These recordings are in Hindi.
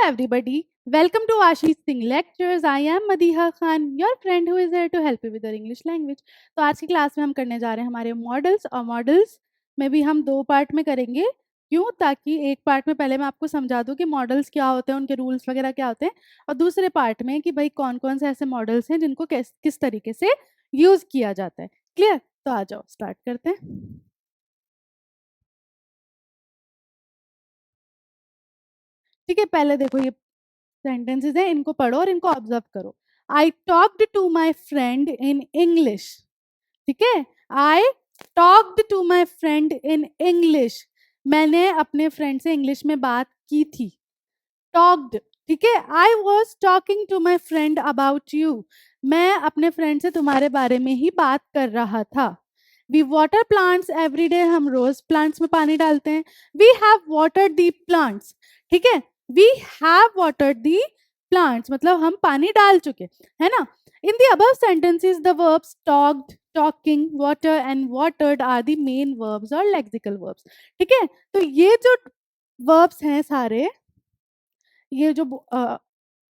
everybody, welcome to Ashish Singh Lectures. I am Madiha Khan, your friend who is here to help you with your English language. तो आज की क्लास में हम करने जा रहे हैं हमारे मॉडल्स और मॉडल्स में भी हम दो पार्ट में करेंगे। क्यों? ताकि एक पार्ट में पहले मैं आपको समझा दूं कि मॉडल्स क्या होते हैं, उनके रूल्स वगैरह क्या होते हैं, और दूसरे पार्ट में कि भाई कौन कौन से ऐसे मॉडल्स हैं जिनको किस तरीके से यूज किया जाता है। क्लियर? तो आ जाओ स्टार्ट करते हैं। ठीक है, पहले देखो ये सेंटेंसेस हैं, इनको पढ़ो और इनको ऑब्जर्व करो। I talked to my friend in English. ठीक है, I talked to my friend in English. मैंने अपने फ्रेंड से इंग्लिश में बात की थी। टॉक्ड, ठीक है। I was talking to my friend about you. मैं अपने फ्रेंड से तुम्हारे बारे में ही बात कर रहा था। We water plants every day, हम रोज प्लांट्स में पानी डालते हैं। We have watered the plants, ठीक है। We have watered the plants मतलब हम पानी डाल चुके, है ना। In the above sentences the verbs talked, talking, water and watered are the main verbs और लेक्सिकल वर्ब्स। ठीक है, तो ये जो वर्ब्स हैं सारे, ये जो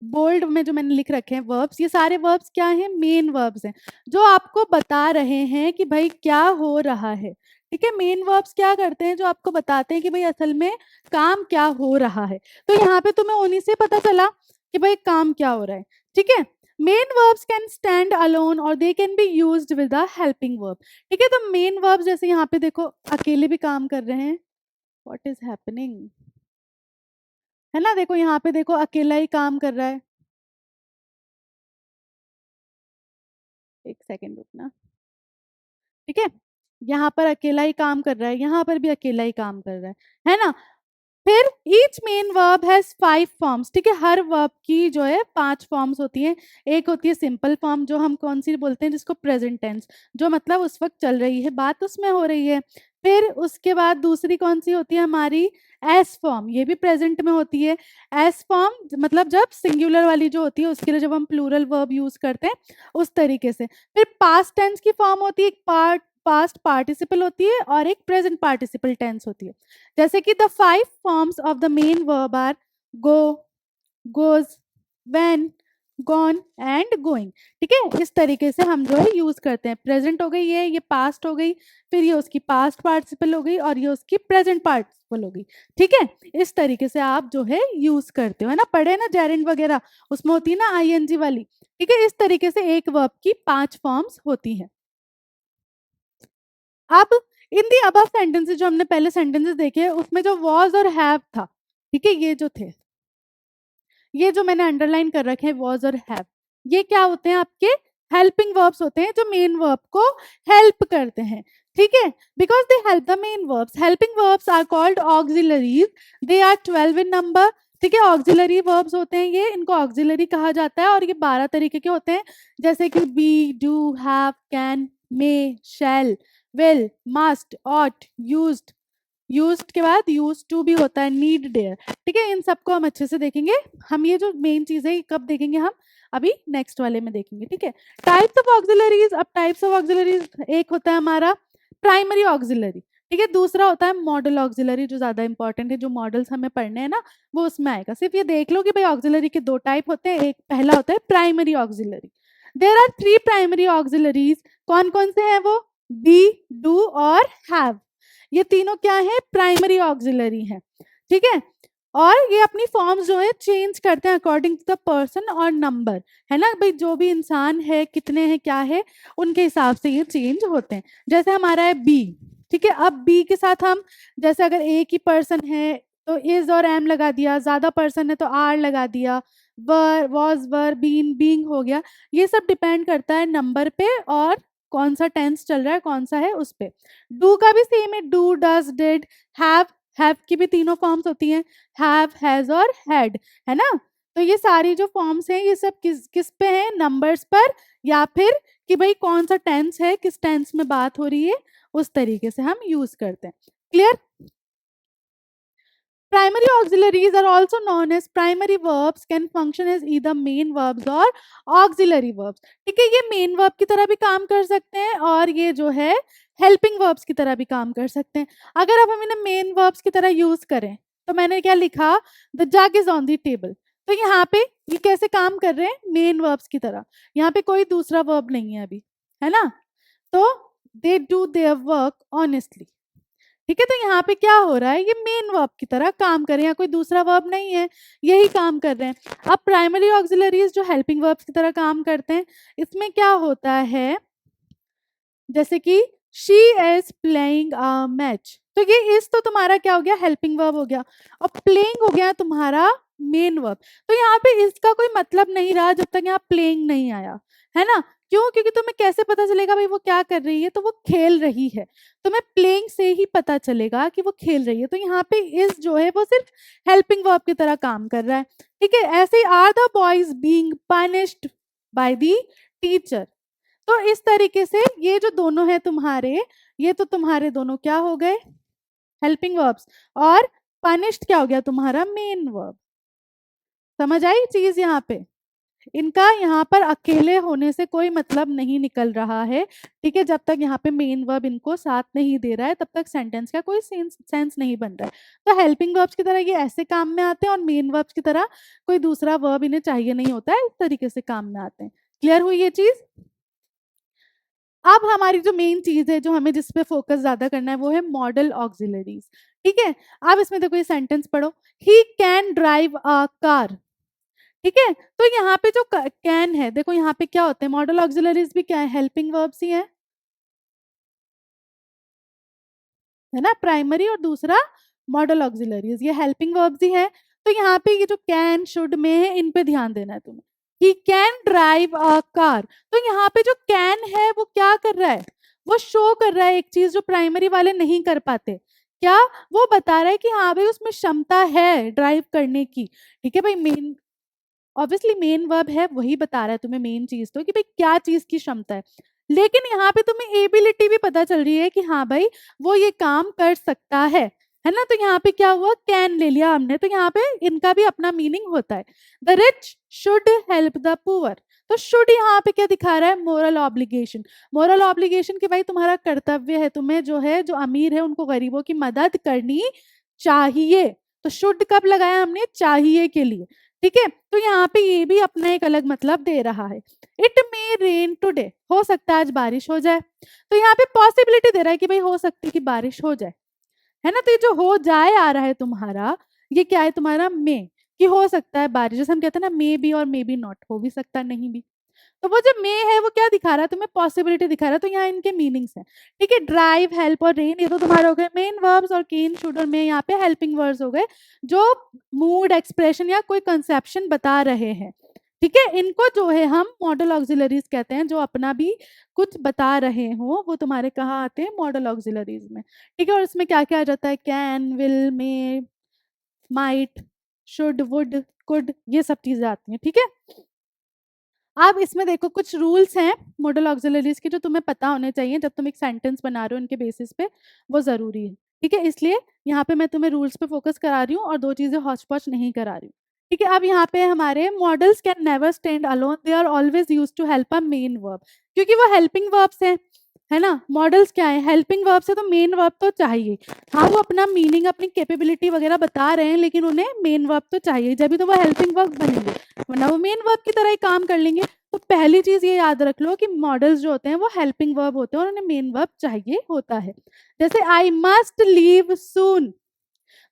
बोल्ड में जो मैंने लिख रखे हैं वर्ब्स, ये सारे वर्ब्स क्या हैं? मेन वर्ब्स हैं, जो आपको बता रहे हैं कि भाई क्या हो रहा है। ठीक है, मेन वर्ब्स क्या करते हैं? जो आपको बताते हैं कि भाई असल में काम क्या हो रहा है। तो यहाँ पे तुम्हें उन्हीं से पता चला कि भाई काम क्या हो रहा है। ठीक है, main verbs can stand alone और they can be used with a helping verb. ठीक है, तो मेन वर्ब्स जैसे यहाँ पे देखो अकेले भी काम कर रहे हैं। व्हाट इज हैपनिंग, है ना। देखो यहाँ पे देखो अकेला ही काम कर रहा है। एक सेकेंड रुकना। ठीक है, यहाँ पर अकेला ही काम कर रहा है, यहाँ पर भी अकेला ही काम कर रहा है ना। फिर each main verb has 5 forms. ठीक है, हर वर्ब की जो है 5 फॉर्म्स होती हैं। एक होती है सिंपल फॉर्म, जो हम कौन सी बोलते हैं? जिसको प्रेजेंट टेंस, जो मतलब उस वक्त चल रही है बात, उसमें हो रही है। फिर उसके बाद दूसरी कौन सी होती है हमारी? एस फॉर्म, ये भी प्रेजेंट में होती है। एस फॉर्म मतलब जब सिंगुलर वाली जो होती है उसके लिए जब हम प्लूरल वर्ब यूज करते हैं उस तरीके से। फिर पास्ट टेंस की फॉर्म होती है, एक पास्ट पार्टिसिपल होती है और एक प्रेजेंट पार्टिसिपल टेंस होती है। जैसे कि the 5 forms of the main verb are go, goes, went, gone and going. ठीक है, इस तरीके से हम जो है यूज करते हैं। प्रेजेंट हो गई ये पास्ट हो गई, फिर ये उसकी पास्ट पार्टिसिपल हो गई और ये उसकी प्रेजेंट पार्टिसिपल हो गई। ठीक है, इस तरीके से आप जो है यूज करते हो, है ना। पढ़े ना जेरेंड वगैरह, उसमें होती है ना आईएनजी वाली। ठीक है, इस तरीके से एक वर्ब की 5 फॉर्म्स होती हैं। अब इन दी अबव सेंटेंसेस, जो हमने पहले सेंटेंसेस देखे उसमें जो वॉज और हैव था, ठीक है, ये जो थे, ये जो मैंने अंडरलाइन कर रखे हैं वॉज और हैव, ये क्या होते हैं? आपके हेल्पिंग वर्ब्स होते हैं, जो मेन वर्ब को हेल्प करते हैं। ठीक है, because they help the main verbs. Helping verbs are called auxiliaries, they are 12 in number. ठीक है, ऑक्सिलरी वर्ब्स होते हैं ये, इनको ऑक्सिलरी कहा जाता है और ये 12 तरीके के होते हैं। जैसे कि be, do, have, can, may, shall, will, must, ought, used, used के बाद यूज टू भी होता है, नीड, डेयर। ठीक है, इन सबको हम अच्छे से देखेंगे। हम ये जो मेन चीज है कब देखेंगे? हम अभी नेक्स्ट वाले में देखेंगे। ठीक है, टाइप्स ऑफ ऑक्सिलरीज। अब टाइप्स ऑफ ऑक्सिलरीज, एक होता है हमारा प्राइमरी ऑक्सिलरी, ठीक है। दूसरा होता है मॉडल ऑक्सिलरी, जो ज्यादा इंपॉर्टेंट है, जो मॉडल्स हमें पढ़ने हैं ना वो उसमें आएगा। सिर्फ ये देख लो कि भाई ऑक्सिलरी के 2 टाइप होते हैं। एक पहला होता है primary auxiliary. There are 3 primary auxiliaries. कौन कौन से हैं वो? बी, डू और हैव। ये तीनों क्या है? प्राइमरी ऑक्सिलरी है। ठीक है, और ये अपनी फॉर्म्स जो है चेंज करते हैं अकॉर्डिंग टू द पर्सन और नंबर, है ना भाई। जो भी इंसान है, कितने हैं, क्या है, उनके हिसाब से ये चेंज होते हैं। जैसे हमारा है बी। ठीक है, अब बी के साथ हम, जैसे अगर एक ही पर्सन है तो इज और एम लगा दिया, ज्यादा पर्सन है तो आर लगा दिया, वर, वॉज, वर, बीन, बीइंग हो गया। ये सब डिपेंड करता है नंबर पे और कौन सा टेंस चल रहा है, कौन सा है उस पे। डू का भी सेम है, डू, डज, डिड, हैव की भी तीनों फॉर्म्स होती हैं, हैव, हैज और हैड, है ना। तो ये सारी जो फॉर्म्स हैं ये सब किस किस पे हैं? नंबर्स पर, या फिर कि भाई कौन सा टेंस है, किस टेंस में बात हो रही है, उस तरीके से हम यूज करते हैं। Clear? Primary auxiliaries are also known as primary verbs, can function as either main verbs or auxiliary verbs. ठीक है, ये मेन वर्ब की तरह भी काम कर सकते हैं और ये जो है हेल्पिंग वर्ब्स की तरह भी काम कर सकते हैं। अगर अब हम इन्हें मेन वर्ब्स की तरह यूज करें तो मैंने क्या लिखा, the jug is on the table. तो यहाँ पे ये कैसे काम कर रहे हैं, मेन वर्ब्स की तरह। यहाँ पे कोई दूसरा वर्ब नहीं है अभी, है ना। तो they do their work honestly, ठीक है। तो यहाँ पे क्या हो रहा है, ये मेन वर्ब की तरह काम कर रहे हैं, यहाँ कोई दूसरा वर्ब नहीं है, यही काम कर रहे हैं। अब प्राइमरी ऑक्सिलरीज जो हेल्पिंग वर्ब्स की तरह काम करते हैं, इसमें क्या होता है, जैसे कि she is playing a match, तो ये इस तो तुम्हारा क्या हो गया, हेल्पिंग वर्ब हो गया, और प्लेइंग हो गया तुम्हारा मेन वर्ब। तो यहाँ पे इसका कोई मतलब नहीं रहा जब तक यहाँ प्लेइंग नहीं आया, है ना। क्यों, क्योंकि तुम्हें कैसे पता चलेगा भाई वो क्या कर रही है, तो वो खेल रही है, तुम्हें प्लेइंग से ही पता चलेगा कि वो खेल रही है। तो यहाँ पे इस जो है वो सिर्फ हेल्पिंग वर्ब की तरह काम कर रहा है, ठीक है। ऐसे ही are the boys being punished by the teacher. तो इस तरीके से ये जो दोनों है तुम्हारे, ये तो तुम्हारे दोनों क्या हो गए, हेल्पिंग वर्ब्स, और पनिश्ड क्या हो गया तुम्हारा मेन वर्ब। समझ आई चीज यहाँ पे, इनका यहाँ पर अकेले होने से कोई मतलब नहीं निकल रहा है, ठीक है। जब तक यहाँ पे मेन वर्ब इनको साथ नहीं दे रहा है तब तक सेंटेंस का कोई सेंस नहीं बन रहा है। तो हेल्पिंग वर्ब्स की तरह ये ऐसे काम में आते हैं, और मेन वर्ब्स की तरह कोई दूसरा वर्ब इन्हें चाहिए नहीं होता है, इस तरीके से काम में आते हैं। क्लियर हुई ये चीज। अब हमारी जो मेन चीज है, जो हमें जिस पे फोकस ज्यादा करना है, वो है मॉडल ऑक्सिलरीज, ठीक है। अब इसमें देखो ये सेंटेंस पढ़ो, he can drive a car, ठीक है। तो यहाँ पे जो कैन है, देखो यहाँ पे क्या होते हैं, मॉडल ऑक्सिलरीज भी क्या है, हेल्पिंग वर्ब्स ही है ना, प्राइमरी और दूसरा मॉडल ऑक्सिलरीज, ये हेल्पिंग वर्ब्स ही है। तो यहाँ पे ये जो कैन शुड में है, इन पे ध्यान देना है तुम्हें। He can drive a car, तो यहाँ पे जो कैन है वो क्या कर रहा है, वो शो कर रहा है एक चीज जो प्राइमरी वाले नहीं कर पाते। क्या, वो बता रहा है कि हाँ भाई उसमें क्षमता है ड्राइव करने की, ठीक है भाई। मेन ऑब्वियसली मेन वर्ब है, वही बता रहा है तुम्हें मेन चीज तो, कि भाई क्या चीज की क्षमता है। लेकिन यहाँ पे तुम्हें एबिलिटी भी पता चल रही है कि हाँ भाई वो ये काम कर सकता है ना। तो यहाँ पे क्या हुआ, कैन ले लिया हमने, तो यहाँ पे इनका भी अपना मीनिंग होता है। The rich should help the poor, तो शुड यहाँ पे क्या दिखा रहा है, मोरल ऑब्लिगेशन। मोरल ऑब्लिगेशन कि भाई तुम्हारा कर्तव्य है, तुम्हें जो है, जो अमीर है उनको गरीबों की मदद करनी चाहिए। तो शुड कब लगाया हमने, चाहिए के लिए, ठीक है। तो यहाँ पे ये भी अपना एक अलग मतलब दे रहा है। इट मे रेन टुडे, हो सकता है आज बारिश हो जाए, तो यहाँ पे पॉसिबिलिटी दे रहा है कि भाई हो सकती है कि बारिश हो जाए, है ना। तो ये जो हो जाए आ रहा है तुम्हारा, ये क्या है तुम्हारा मे, कि हो सकता है बारिश, जैसे हम कहते हैं ना मे बी और मे बी नॉट, हो भी सकता है नहीं भी। तो वो जो मे है वो क्या दिखा रहा है तुम्हें, पॉसिबिलिटी दिखा रहा है। तो यहाँ इनके मीनिंग्स हैं, ठीक है। ड्राइव, हेल्प और रेन, ये तो तुम्हारे हो गए मेन वर्ब्स, और केन, शुड और मे यहाँ पे हेल्पिंग वर्ब्स हो गए, जो मूड, एक्सप्रेशन या कोई कंसेप्शन बता रहे हैं, ठीक है। इनको जो है हम मॉडल ऑक्सिलरीज कहते हैं, जो अपना भी कुछ बता रहे हो, वो तुम्हारे कहाँ आते हैं, मॉडल ऑक्सिलरीज में, ठीक है। और इसमें क्या क्या आ जाता है, can, will, may, might, should, would, could, ये सब चीजें आती हैं, ठीक है। अब इसमें देखो कुछ रूल्स हैं मॉडल ऑक्सिलरीज के, जो तुम्हें पता होने चाहिए जब तुम एक सेंटेंस बना रहे हो उनके बेसिस पे, वो जरूरी है, ठीक है। इसलिए यहाँ पे मैं तुम्हें रूल्स पे फोकस करा रही हूँ और दो चीजें हौच पौच नहीं करा रही हूँ, ठीक है। अब यहाँ पे हमारे models can never stand alone, they are always use to help a main verb, क्योंकि वो हेल्पिंग वर्ब्स हैं, है ना। मॉडल्स क्या है, हेल्पिंग वर्ब से, तो मेन वर्ब तो चाहिए। हाँ वो अपना मीनिंग, अपनी कैपेबिलिटी वगैरह बता रहे हैं, लेकिन उन्हें मेन वर्ब तो चाहिए, जब भी तो वो हेल्पिंग वर्ब बनेंगे, वरना वो मेन वर्ब की तरह ही काम कर लेंगे। तो पहली चीज ये याद रख लो कि मॉडल्स जो होते हैं वो हेल्पिंग वर्ब होते हैं और उन्हें मेन वर्ब चाहिए होता है। जैसे आई मस्ट लीव सून,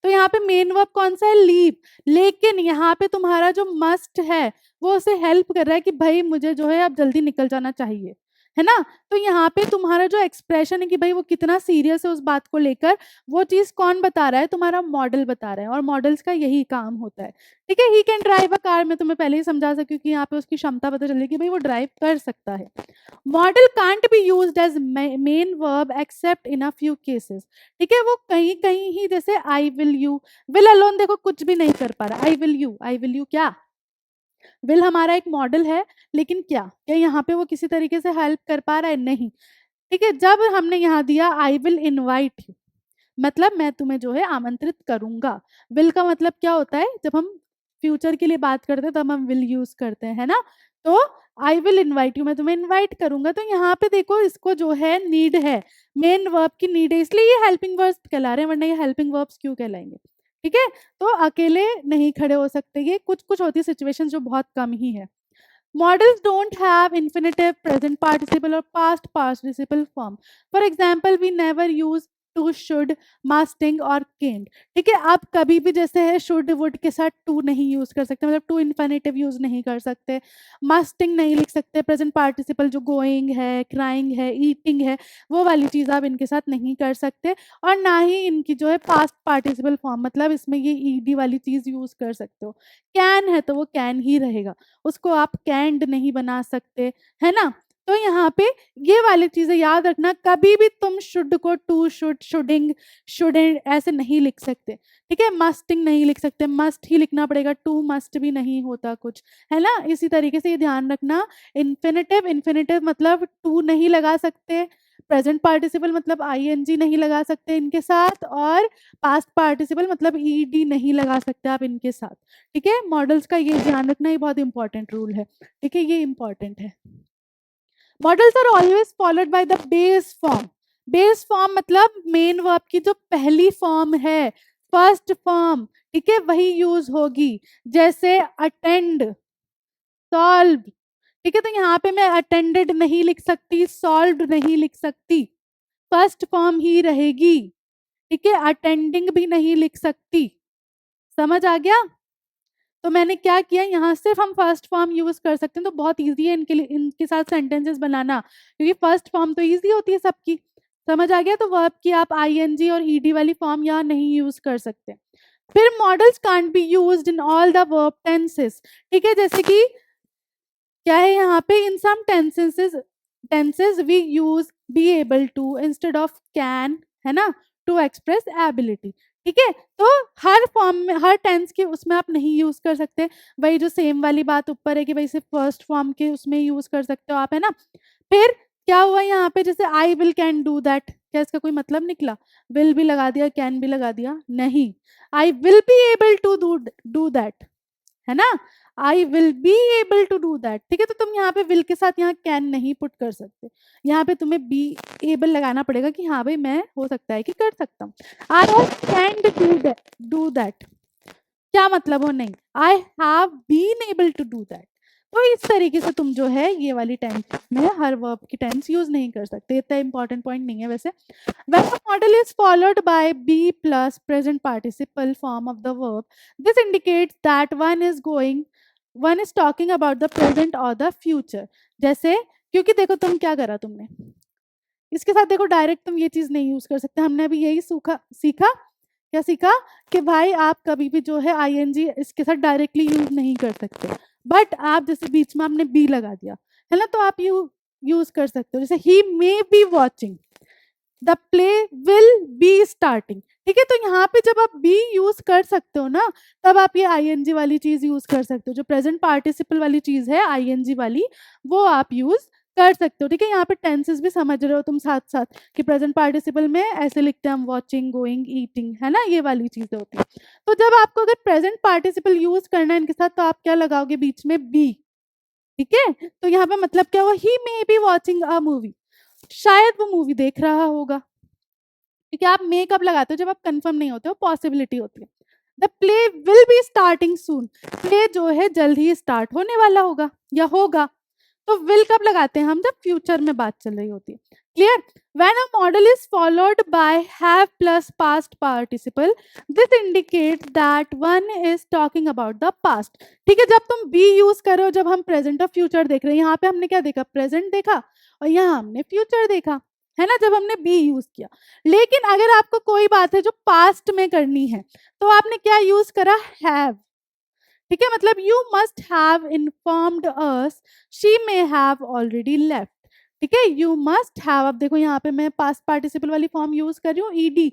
तो यहाँ पे मेन वर्ब कौन सा है, लीव। लेकिन यहाँ पे तुम्हारा जो मस्ट है वो उसे हेल्प कर रहा है कि भाई मुझे जो है अब जल्दी निकल जाना चाहिए, है ना। तो यहाँ पे तुम्हारा जो एक्सप्रेशन है कि भाई वो कितना सीरियस है उस बात को लेकर, वो चीज कौन बता रहा है, तुम्हारा मॉडल बता रहा है, और मॉडल्स का यही काम होता है, ठीक है। He can drive a car, मैं तुम्हें पहले ही समझा सकती कि यहाँ पे उसकी क्षमता पता चली कि भाई वो ड्राइव कर सकता है। Model can't be used as main verb except in a few cases, ठीक है। वो कहीं कहीं ही, जैसे I will you, will alone देखो कुछ भी नहीं कर पा रहा, I will you, I will you क्या, विल हमारा एक मॉडल है, लेकिन क्या क्या यहाँ पे वो किसी तरीके से हेल्प कर पा रहा है, नहीं, ठीक है। जब हमने यहाँ दिया आई विल इनवाइट यू, मतलब मैं तुम्हें जो है आमंत्रित करूंगा। विल का मतलब क्या होता है, जब हम फ्यूचर के लिए बात करते हैं तब हम विल यूज करते हैं, है ना। तो आई विल इनवाइट यू, मैं तुम्हें इनवाइट करूंगा। तो यहाँ पे देखो इसको जो है नीड है, मेन वर्ब की नीड है, इसलिए ये हेल्पिंग वर्ब्स कहला रहे हैं, वरना ये हेल्पिंग वर्ब्स क्यों कहलाएंगे, ठीक है, तो अकेले नहीं खड़े हो सकते, ये कुछ कुछ होती सिचुएशन जो बहुत कम ही है। Models don't have infinitive, present participle or past participle form. For example, we never use to, should, musting और can't. ठीक है, आप कभी भी जैसे है should would के साथ to नहीं यूज कर सकते, मतलब to infinitive यूज नहीं कर सकते, musting नहीं लिख सकते, present participle जो going है, crying है, eating है, वो वाली चीज़ आप इनके साथ नहीं कर सकते, और ना ही इनकी जो है past participle form, मतलब इसमें ये ed वाली चीज़ यूज कर सकते हो। can है तो वो can ही रहेगा, उसको आप कैंड नहीं बना सकते, है ना। तो यहाँ पे ये वाली चीजें याद रखना, कभी भी तुम शुड को टू, शुड, शुडिंग, शुडेंट ऐसे नहीं लिख सकते, ठीक है। मस्टिंग नहीं लिख सकते, मस्ट ही लिखना पड़ेगा, टू मस्ट भी नहीं होता कुछ, है ना। इसी तरीके से ये ध्यान रखना, इन्फिनेटिव, इन्फिनेटिव मतलब टू नहीं लगा सकते, प्रेजेंट पार्टिसिपल मतलब आईएनजी नहीं लगा सकते इनके साथ, और पास्ट पार्टिसिपल मतलब ईडी नहीं लगा सकते आप इनके साथ, ठीक है। मॉडल्स का ये ध्यान रखना, ये बहुत इंपॉर्टेंट रूल है, ठीक है, ये इंपॉर्टेंट है। Models are always followed by the base form. Base form मतलब मेन वर्ब की जो पहली फॉर्म है, फर्स्ट फॉर्म, ठीक है, वही यूज होगी, जैसे अटेंड, सॉल्व, ठीक है। तो यहाँ पे मैं अटेंडेड नहीं लिख सकती, सॉल्व नहीं लिख सकती, फर्स्ट फॉर्म ही रहेगी, ठीक है। अटेंडिंग भी नहीं लिख सकती, समझ आ गया। तो मैंने क्या किया, यहाँ सिर्फ हम फर्स्ट फॉर्म यूज कर सकते हैं, तो बहुत इजी है इनके लिए, इनके साथ सेंटेंसेस बनाना, क्योंकि फर्स्ट फॉर्म तो इजी होती है सबकी, समझ आ गया। तो वर्ब की आप आईएनजी और ईडी वाली फॉर्म यहाँ नहीं यूज कर सकते। फिर modals can't be used in all the verb tenses, ठीक है, जैसे कि क्या है यहाँ पे, in some tenses we use be able to instead of can, है ना, टू एक्सप्रेस एबिलिटी, ठीक है। तो हर फॉर्म में, हर टेंस के उसमें आप नहीं यूज कर सकते, वही जो सेम वाली बात ऊपर है कि वही सिर्फ फर्स्ट फॉर्म के उसमें यूज कर सकते हो आप, है ना। फिर क्या हुआ यहाँ पे, जैसे I will can do that, क्या इसका कोई मतलब निकला, विल भी लगा दिया, कैन भी लगा दिया, नहीं, I will be able to do that, है ना, I will be able to do that, ठीक है। तो तुम यहाँ पे विल के साथ यहाँ कैन नहीं पुट कर सकते, यहाँ पे तुम्हें बी एबल लगाना पड़ेगा कि हाँ भाई मैं हो सकता है कि कर सकता हूँ। आई कैन डू दैट, क्या मतलब हो, नहीं, I have been able to do that. तो इस तरीके से तुम जो है ये वाली टेंस में हर वर्ब की टेंस यूज नहीं कर सकते, इतना इंपॉर्टेंट पॉइंट नहीं है वैसे। When the model is followed by be plus present participle form of the verb, this indicates that one is talking about the present or the future. जैसे, क्योंकि देखो तुम क्या करा तुमने, इसके साथ देखो डायरेक्ट तुम ये चीज नहीं यूज कर सकते, हमने अभी यही सीखा, क्या सीखा, कि भाई आप कभी भी जो है आईएनजी इसके साथ डायरेक्टली यूज नहीं कर सकते, बट आप जैसे बीच में आपने बी लगा दिया, है ना, तो आप यूज कर सकते हो, जैसे he may be watching the play will be starting, ठीक है। तो यहाँ पे जब आप बी यूज कर सकते हो ना, तब आप ये आईएनजी वाली चीज यूज कर सकते हो, जो प्रेजेंट पार्टिसिपल वाली चीज है आईएनजी वाली, वो आप यूज कर सकते हो, ठीक है। यहाँ पे टेंसेस भी समझ रहे हो तुम साथ साथ, कि प्रेजेंट पार्टिसिपल में ऐसे लिखते हैं हम, वॉचिंग, गोइंग, ईटिंग, है ना, ये वाली चीजें होती है। तो जब आपको अगर प्रेजेंट पार्टिसिपल यूज करना है इनके साथ, तो आप क्या लगाओगे बीच में, बी, ठीक है। तो यहाँ पे मतलब क्या हुआ, he may be watching a movie, शायद वो मूवी देख रहा होगा, ठीक है। आप मे कब लगाते हो, जब आप कंफर्म नहीं होते हो, पॉसिबिलिटी होती है। The play will be starting soon, play जो है जल्द ही स्टार्ट होने वाला होगा या होगा, तो विल कब लगाते हैं हम, जब फ्यूचर में बात चल रही होती है, clear. When a model is followed by have plus past participle, this indicates that one is talking about the past, ठीक है। जब तुम बी यूज करो, जब हम प्रेजेंट और फ्यूचर देख रहे हैं, यहाँ पे हमने क्या देखा, प्रेजेंट देखा, और यहाँ हमने फ्यूचर देखा, है ना, जब हमने बी यूज किया। लेकिन अगर आपको कोई बात है जो पास्ट में करनी है, तो आपने क्या यूज करा, हैव, ठीक है। मतलब you must have informed us she may have already left, ठीक है। यू मस्ट हैव, अब देखो यहाँ पे मैं पास्ट पार्टिसिपल वाली फॉर्म यूज कर रही हूँ, ईडी,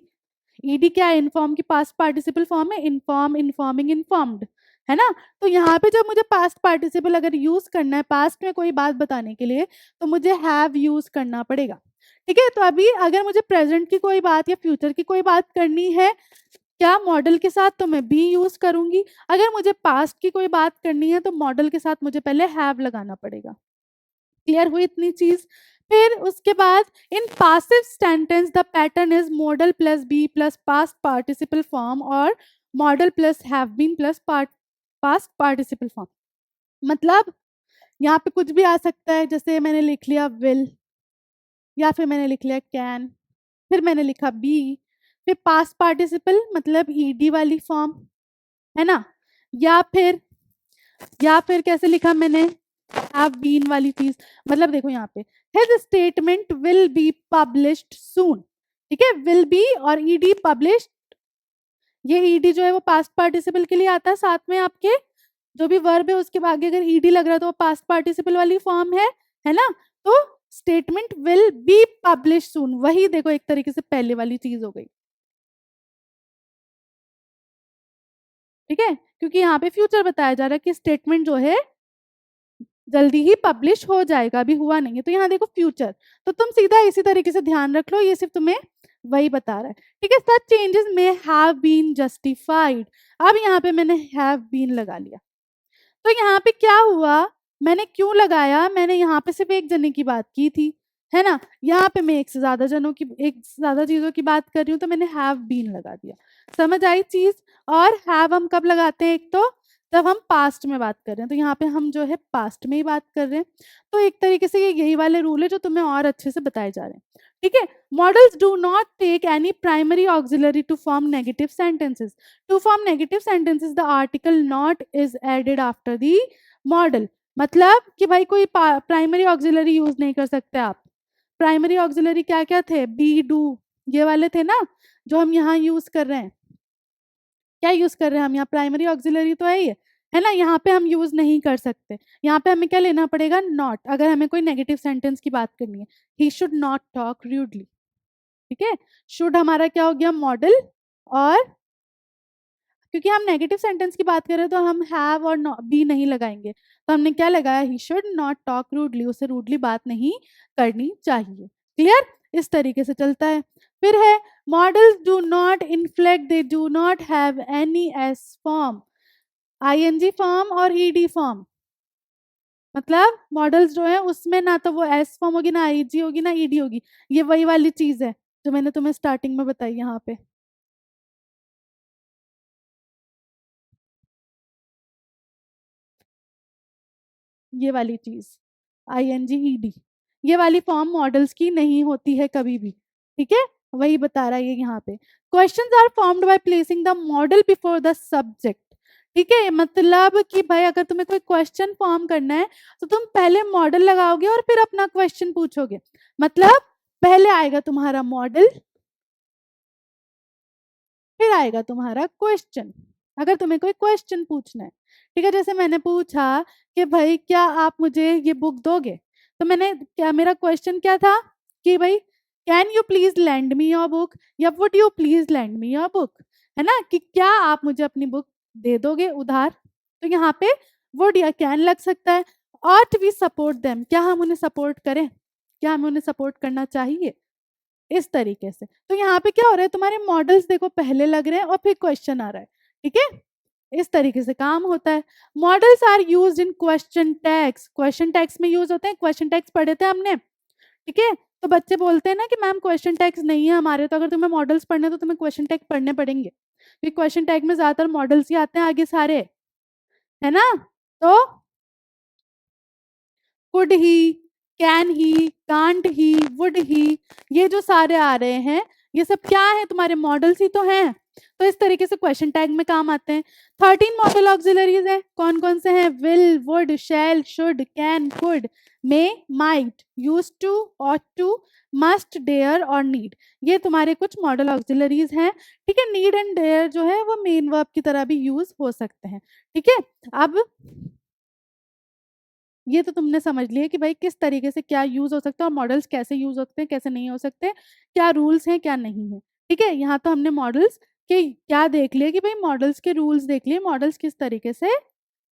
ईडी क्या है, इन्फॉर्म की पास्ट पार्टिसिपल फॉर्म है, इन्फॉर्म, इन्फॉर्मिंग, इन्फॉर्म्ड, है ना। तो यहाँ पे जब मुझे पास्ट पार्टिसिपल अगर यूज करना है पास्ट में कोई बात बताने के लिए, तो मुझे हैव यूज करना पड़ेगा, ठीक है। तो अभी अगर मुझे प्रेजेंट की कोई बात या फ्यूचर की कोई बात करनी है क्या मॉडल के साथ, तो मैं बी यूज करूंगी। अगर मुझे पास्ट की कोई बात करनी है, तो मॉडल के साथ मुझे पहले हैव लगाना पड़ेगा, क्लियर हुई इतनी चीज। फिर उसके बाद in passive sentence the pattern is modal plus be plus past participle form और modal plus have been plus past participle form. मतलब यहाँ पे कुछ भी आ सकता है, जैसे मैंने लिख लिया विल, या फिर मैंने लिख लिया कैन, फिर मैंने लिखा बी, फिर पास्ट पार्टिसिपल मतलब ईडी वाली फॉर्म, है ना, या फिर कैसे लिखा मैंने, हैव बीन वाली चीज। मतलब देखो यहाँ पे his statement will be published soon, ठीक है, विल बी और ईडी पब्लिश्ड, ये ईडी जो है वो पास्ट पार्टिसिपल के लिए आता है, साथ में आपके जो भी वर्ब है उसके आगे अगर ईडी लग रहा है तो वो पास्ट पार्टिसिपल वाली फॉर्म है ना। तो स्टेटमेंट विल बी पब्लिश सून, वही देखो एक तरीके से पहले वाली चीज हो गई, ठीक है, क्योंकि यहाँ पे फ्यूचर बताया जा रहा है कि स्टेटमेंट जो है जल्दी ही पब्लिश हो जाएगा, अभी हुआ नहीं है, तो यहाँ देखो फ्यूचर, तो तुम सीधा इसी तरीके से ध्यान रख लो, ये सिर्फ तुम्हें वही बता रहा है, ठीक है। सच चेंजेस में हैव बीन जस्टिफाइड, अब यहाँ पे मैंने हैव बीन लगा लिया, तो यहाँ पे क्या हुआ, मैंने क्यों लगाया, मैंने यहाँ पे सिर्फ एक जने की बात की थी, है ना, यहाँ पे मैं एक से ज्यादा चीजों की बात कर रही हूँ, तो मैंने हैव बीन लगा दिया, समझ आई चीज। और हैव हम कब लगाते हैं, एक तो जब हम पास्ट में बात कर रहे हैं, तो यहाँ पे हम जो है पास्ट में ही बात कर रहे हैं, तो एक तरीके से ये यही वाले रूल है जो तुम्हें और अच्छे से बताए जा रहे हैं, ठीक है। Models do not take any primary auxiliary to form negative sentences, to form negative sentences the article not is added after the model, मतलब कि भाई कोई प्राइमरी ऑक्सिलरी यूज नहीं कर सकते आप। प्राइमरी ऑक्सिलरी क्या क्या थे, बी डू ये वाले थे ना, जो हम यहाँ यूज कर रहे हैं, क्या यूज कर रहे हैं हम यहाँ, प्राइमरी ऑक्सिलरी तो है ना, यहाँ पे हम यूज नहीं कर सकते, यहाँ पे हमें क्या लेना पड़ेगा, नॉट, अगर हमें कोई नेगेटिव सेंटेंस की बात करनी है, he should not talk rudely, ठीक है, शुड हमारा क्या हो गया मॉडल, और क्योंकि हम नेगेटिव सेंटेंस की बात कर रहे हैं तो हम हैव और बी नहीं लगाएंगे, तो हमने क्या लगाया, he should not talk rudely, उसे रूडली बात नहीं करनी चाहिए, क्लियर, इस तरीके से चलता है। फिर है models do not inflect, they do not have any S form, ING form और ईडी फॉर्म, मतलब मॉडल्स जो है उसमें ना तो वो एस फॉर्म होगी, ना आईजी होगी, ना ईडी होगी, ये वही वाली चीज है जो मैंने तुम्हें स्टार्टिंग में बताई यहाँ पे, ये वाली चीज आईएनजी ईडी, ये वाली फॉर्म मॉडल्स की नहीं होती है कभी भी, ठीक है, वही बता रहा है ये यहाँ पे। Questions are formed by placing the model before the subject, ठीक है, मतलब कि भाई अगर तुम्हें कोई क्वेश्चन फॉर्म करना है तो तुम पहले मॉडल लगाओगे और फिर अपना क्वेश्चन पूछोगे, मतलब पहले आएगा तुम्हारा मॉडल, फिर आएगा तुम्हारा क्वेश्चन, अगर तुम्हें कोई क्वेश्चन पूछना है, ठीक है, जैसे मैंने पूछा कि भाई क्या आप मुझे ये बुक दोगे, तो मैंने क्या, मेरा क्वेश्चन क्या था कि भाई can you please lend me your book, या would you please lend me your book, है ना, कि क्या आप मुझे अपनी बुक दे दोगे उधार, तो यहाँ पे वुड या कैन लग सकता है, और वी सपोर्ट देम, क्या हम उन्हें सपोर्ट करें, क्या हमें उन्हें सपोर्ट करना चाहिए, इस तरीके से। तो यहाँ पे क्या हो रहा है, तुम्हारे मॉडल्स देखो पहले लग रहे हैं और फिर क्वेश्चन आ रहा है, ठीक है, इस तरीके से काम होता है। Models are used in question tags, question tags में यूज होते हैं, क्वेश्चन टैग्स पढ़े थे हमने, ठीक है, तो बच्चे बोलते हैं ना कि मैम क्वेश्चन टैग्स नहीं है हमारे, तो अगर तुम्हें मॉडल्स पढ़ने तो तुम्हें क्वेश्चन टैग पढ़ने पड़ेंगे, क्योंकि क्वेश्चन टैग में ज्यादातर मॉडल्स ही आते हैं आगे सारे, है ना, तो could he, can he, can't he, would he, ये जो सारे आ रहे हैं ये सब क्या है, तुम्हारे मॉडल्स ही तो हैं, तो इस तरीके से क्वेश्चन टैग में काम आते हैं। 13 मॉडल ऑक्सिलरीज है, कौन कौन से हैं, will, would, shall, should, can, could, may, might, use to, ought to, must, dare और नीड, ये तुम्हारे कुछ मॉडल ऑक्सिलरीज हैं, ठीक है। नीड एंड डेयर जो है वो मेन वर्ब की तरह भी यूज हो सकते हैं, ठीक है। अब ये तो तुमने समझ लिया कि भाई किस तरीके से क्या यूज हो सकता है, और मॉडल्स कैसे यूज होते हैं कैसे नहीं हो सकते, क्या रूल्स हैं क्या नहीं है, ठीक है। यहाँ तो हमने मॉडल्स के क्या देख लिया कि भाई मॉडल्स के रूल्स देख लिए, मॉडल्स किस तरीके से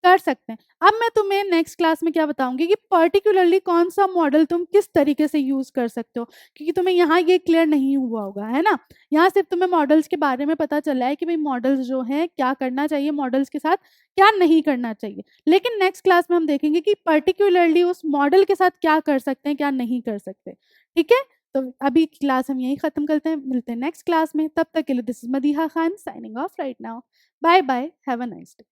कर सकते हैं। अब मैं तुम्हें नेक्स्ट क्लास में क्या बताऊंगी कि पर्टिकुलरली कौन सा मॉडल तुम किस तरीके से यूज कर सकते हो, क्योंकि तुम्हें यहाँ ये क्लियर नहीं हुआ होगा, है ना, यहाँ सिर्फ तुम्हें मॉडल्स के बारे में पता चला है कि भाई मॉडल्स जो है क्या करना चाहिए, मॉडल्स के साथ क्या नहीं करना चाहिए, लेकिन नेक्स्ट क्लास में हम देखेंगे कि पर्टिकुलरली उस मॉडल के साथ क्या कर सकते हैं क्या नहीं कर सकते, ठीक है। तो अभी क्लास हम यहीं ख़त्म करते हैं, मिलते हैं नेक्स्ट क्लास में। तब तक के लिए this is Madiha Khan signing off right now. Bye bye, have a nice day.